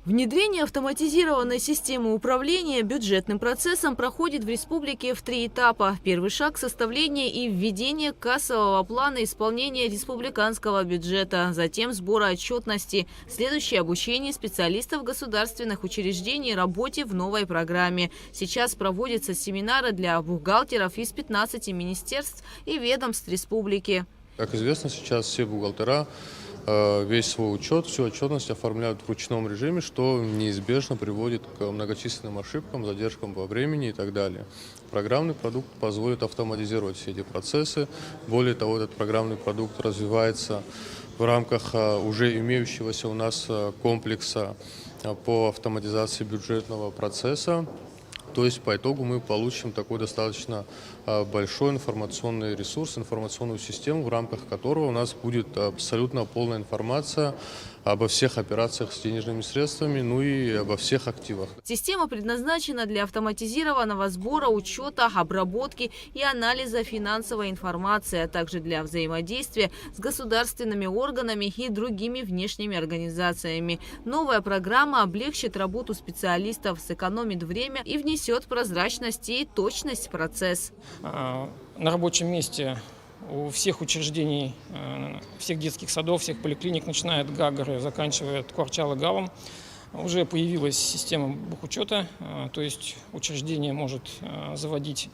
Внедрение автоматизированной системы управления бюджетным процессом проходит в республике в 3 этапа. Первый шаг – составление и введение кассового плана исполнения республиканского бюджета, затем сбора отчетности. Следующее – обучение специалистов государственных учреждений работе в новой программе. Сейчас проводятся семинары для бухгалтеров из 15 министерств и ведомств республики. Как известно, сейчас все бухгалтера весь свой учет, всю отчетность оформляют в ручном режиме, что неизбежно приводит к многочисленным ошибкам, задержкам во времени и так далее. Программный продукт позволит автоматизировать все эти процессы. Более того, этот программный продукт развивается в рамках уже имеющегося у нас комплекса по автоматизации бюджетного процесса. То есть по итогу мы получим такой достаточно большой информационный ресурс, информационную систему, в рамках которого у нас будет абсолютно полная информация обо всех операциях с денежными средствами, ну и обо всех активах. Система предназначена для автоматизированного сбора, учета, обработки и анализа финансовой информации, а также для взаимодействия с государственными органами и другими внешними организациями. Новая программа облегчит работу специалистов, сэкономит время и внесет прозрачность и точность в процесс. На рабочем месте у всех учреждений, всех детских садов, всех поликлиник, начиная от Гагаря, заканчивая Тхуарчала-Галом, уже появилась система бухучета, то есть учреждение может заводить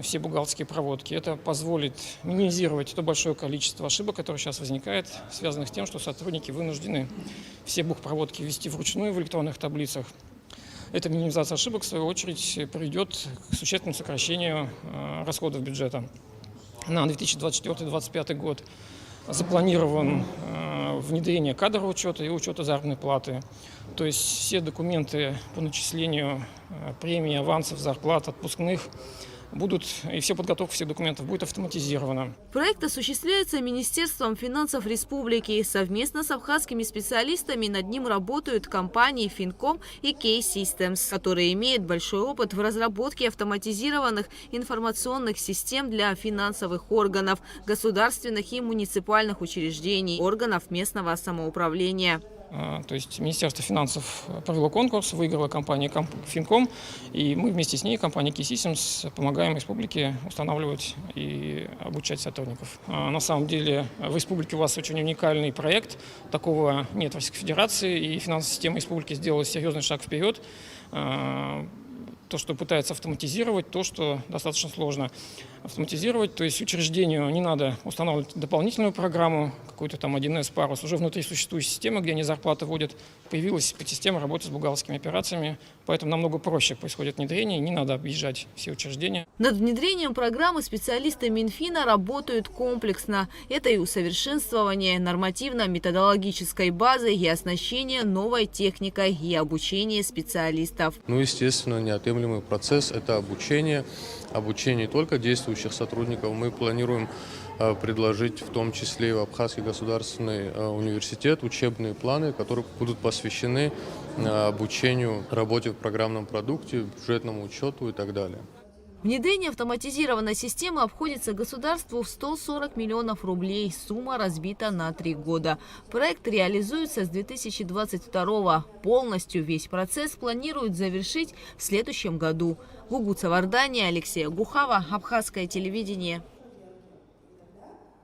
все бухгалтерские проводки. Это позволит минимизировать то большое количество ошибок, которое сейчас возникает, связанных с тем, что сотрудники вынуждены все бухпроводки ввести вручную в электронных таблицах. Эта минимизация ошибок, в свою очередь, приведет к существенному сокращению расходов бюджета. На 2024-2025 год запланирован внедрение кадрового учета и учета заработной платы. То есть все документы по начислению премий, авансов, зарплат, отпускных будут, и вся подготовка всех документов будет автоматизирована. Проект осуществляется Министерством финансов республики. Совместно с абхазскими специалистами над ним работают компании Fincom и K-Systems, которые имеют большой опыт в разработке автоматизированных информационных систем для финансовых органов, государственных и муниципальных учреждений, органов местного самоуправления. То есть Министерство финансов провело конкурс, выиграла компания Fincom, и мы вместе с ней, компания K-Systems, помогаем республике устанавливать и обучать сотрудников. На самом деле в республике у вас очень уникальный проект, такого нет в Российской Федерации, и финансовая система республики сделала серьезный шаг вперед. То, что пытается автоматизировать, то, что достаточно сложно автоматизировать. То есть учреждению не надо устанавливать дополнительную программу, какой-то там 1С парус. Уже внутри существующей системы, где они зарплаты вводят, появилась система работы с бухгалтерскими операциями. Поэтому намного проще происходит внедрение, не надо объезжать все учреждения. Над внедрением программы специалисты Минфина работают комплексно. Это и усовершенствование нормативно-методологической базы, и оснащение новой техникой, и обучение специалистов. Ну, естественно, неотъемлемый процесс – это обучение. Обучение не только действующих сотрудников. Мы планируем предложить в том числе и в Абхазский государственный университет учебные планы, которые будут посвящены обучению, работе в программном продукте, бюджетному учету и так далее. Внедрение автоматизированной системы обходится государству в 140 миллионов рублей. Сумма разбита на 3 года. Проект реализуется с 2022. Полностью весь процесс планируют завершить в следующем году. Гугуца Вардания, Алексея Гухава, Абхазское телевидение.